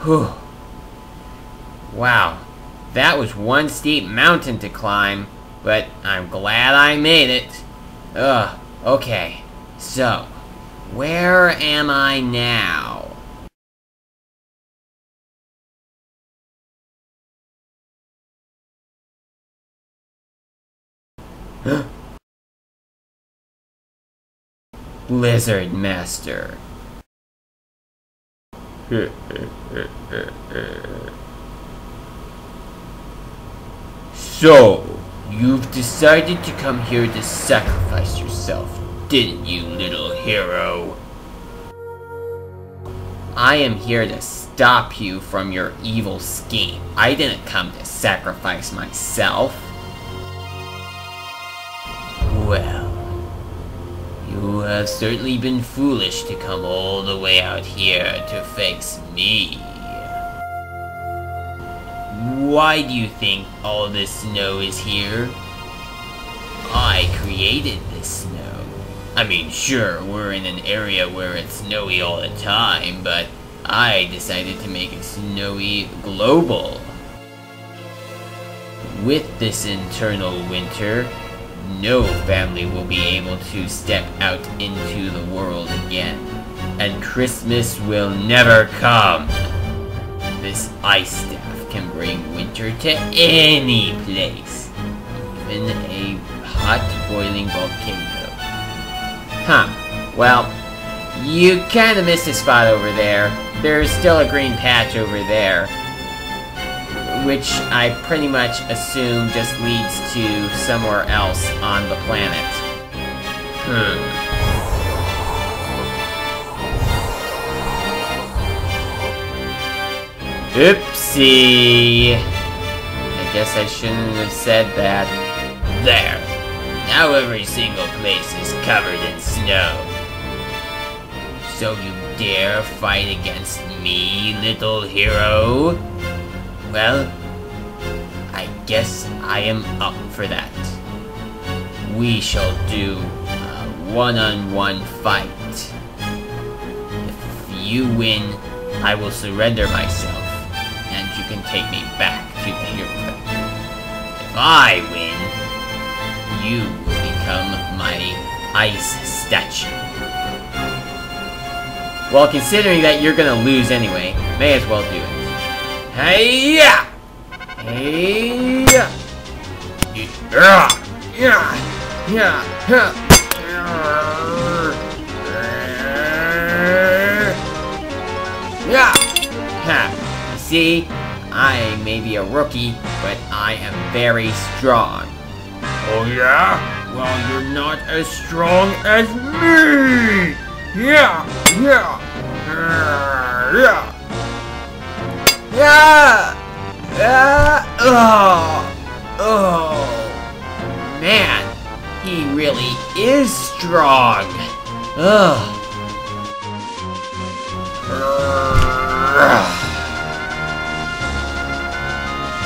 Whew. Wow, that was one steep mountain to climb, but I'm glad I made it. Okay, so, where am I now? Blizzard Master. So, you've decided to come here to sacrifice yourself, didn't you, little hero? I am here to stop you from your evil scheme. I didn't come to sacrifice myself. Well, you have certainly been foolish to come all the way out here to face me. Why do you think all this snow is here? I created this snow. I mean, sure, we're in an area where it's snowy all the time, but I decided to make it snowy global. With this internal winter, no family will be able to step out into the world again, and Christmas will never come. This ice staff can bring winter to any place, even a hot boiling volcano. Huh, well, you kinda missed a spot over there. There's still a green patch over there, which I pretty much assume just leads to somewhere else on the planet. Oopsie! I guess I shouldn't have said that. There! Now every single place is covered in snow. So you dare fight against me, little hero? Well, I guess I am up for that. We shall do a one-on-one fight. If you win, I will surrender myself, and you can take me back to the Hero Factory. If I win, you will become my ice statue. Well, considering that you're gonna lose anyway, may as well do it. Hey-ya! Hey-ya! See, I may be a rookie, but I am very strong. Oh yeah? Well, you're not as strong as me! Yeah! Oh, man, he really is strong.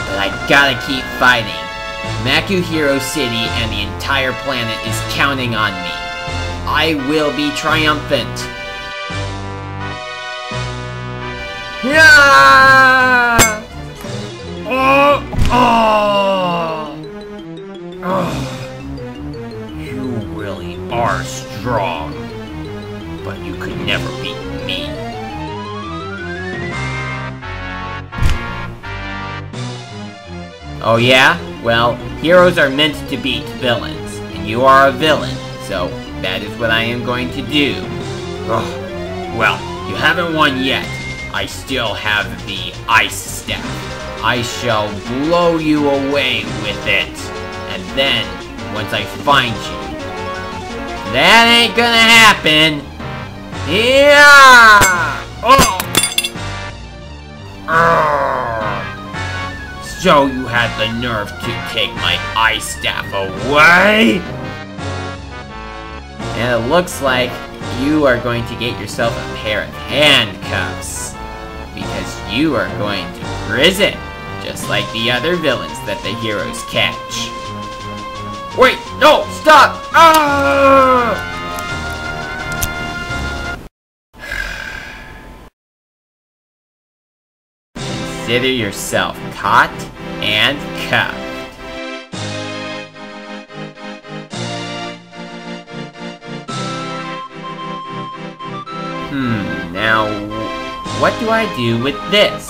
But I gotta keep fighting. Makuhiro City and the entire planet is counting on me. I will be triumphant. Yeah! You really are strong, but you could never beat me. Oh yeah? Well, heroes are meant to beat villains, and you are a villain, so that is what I am going to do. Well, you haven't won yet. I still have the ice staff. I shall blow you away with it. And then, once I find you, that ain't gonna happen. Yeah! So you had the nerve to take my ice staff away? And it looks like you are going to get yourself a pair of handcuffs. Because you are going to prison, just like the other villains that the heroes catch. Wait, no, stop! Ah! Consider yourself caught and cuffed. Now, what do I do with this?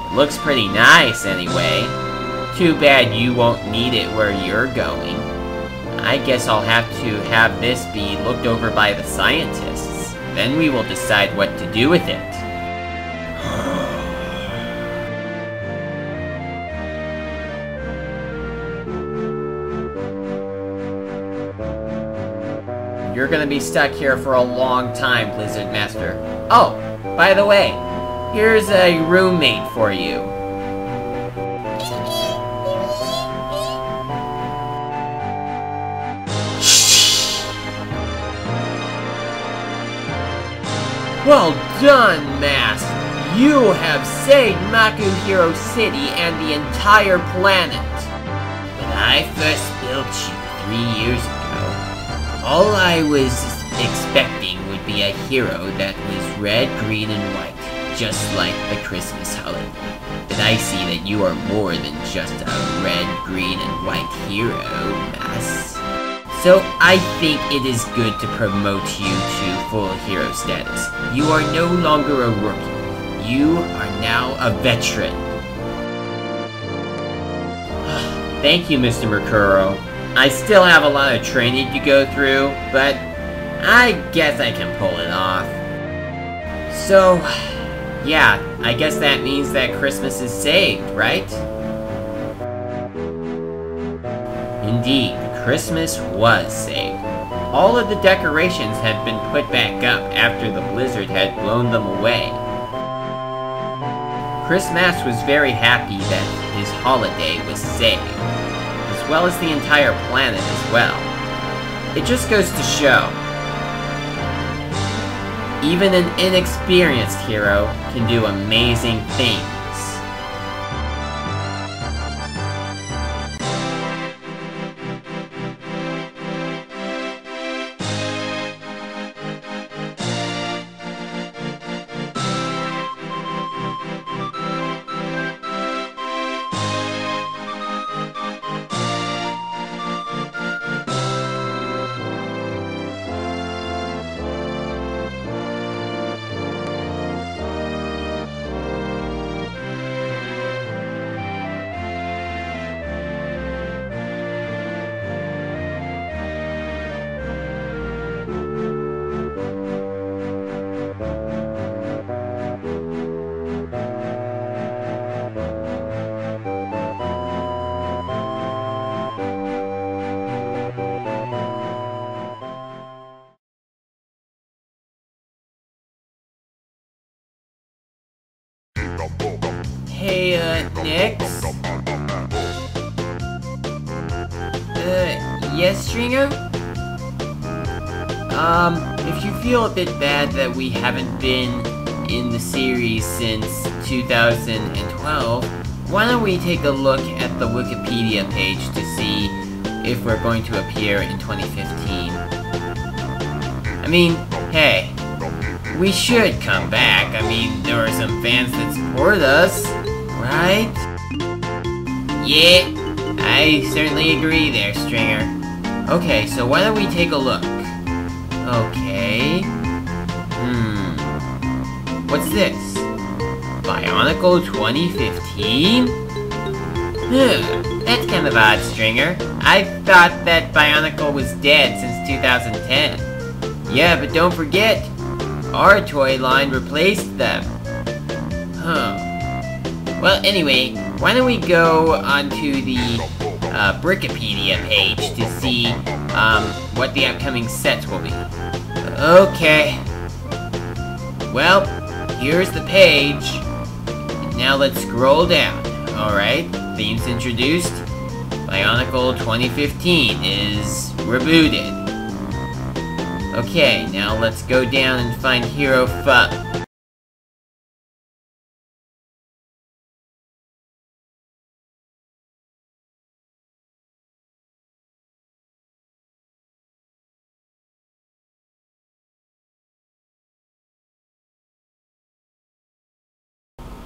It looks pretty nice anyway. Too bad you won't need it where you're going. I guess I'll have to have this be looked over by the scientists. Then we will decide what to do with it. You're gonna be stuck here for a long time, Blizzard Master. Oh, by the way, here's a roommate for you. Well done, Mask! You have saved Makuhiro City and the entire planet. When I first built you 3 years ago, all I was expecting would be a hero that was red, green, and white, just like the Christmas holiday. But I see that you are more than just a red, green, and white hero, Mask. So I think it is good to promote you to full hero status. You are no longer a rookie. You are now a veteran. Thank you, Mr. Mercuro. I still have a lot of training to go through, but I guess I can pull it off. So, yeah, I guess that means that Christmas is saved, right? Indeed, Christmas was saved. All of the decorations had been put back up after the blizzard had blown them away. Chris Mask was very happy that his holiday was saved, as well as the entire planet as well. It just goes to show, even an inexperienced hero can do amazing things. Hey, Nix? Yes, Stringer? If you feel a bit bad that we haven't been in the series since 2012, why don't we take a look at the Wikipedia page to see if we're going to appear in 2015. I mean, hey, we should come back. I mean, there are some fans that support us, right? Yeah, I certainly agree there, Stringer. Okay, so why don't we take a look? Okay. What's this? Bionicle 2015? That's kind of odd, Stringer. I thought that Bionicle was dead since 2010. Yeah, but don't forget, our toy line replaced them. Well, anyway, why don't we go onto the Brickopedia page to see what the upcoming sets will be. Okay. Well, here's the page. And now let's scroll down. Alright, themes introduced. Bionicle 2015 is rebooted. Okay, now let's go down and find Hero Fub.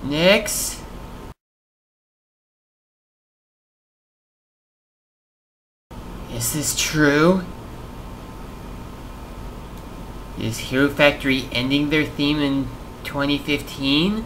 Nix? Is this true? Is Hero Factory ending their theme in 2015?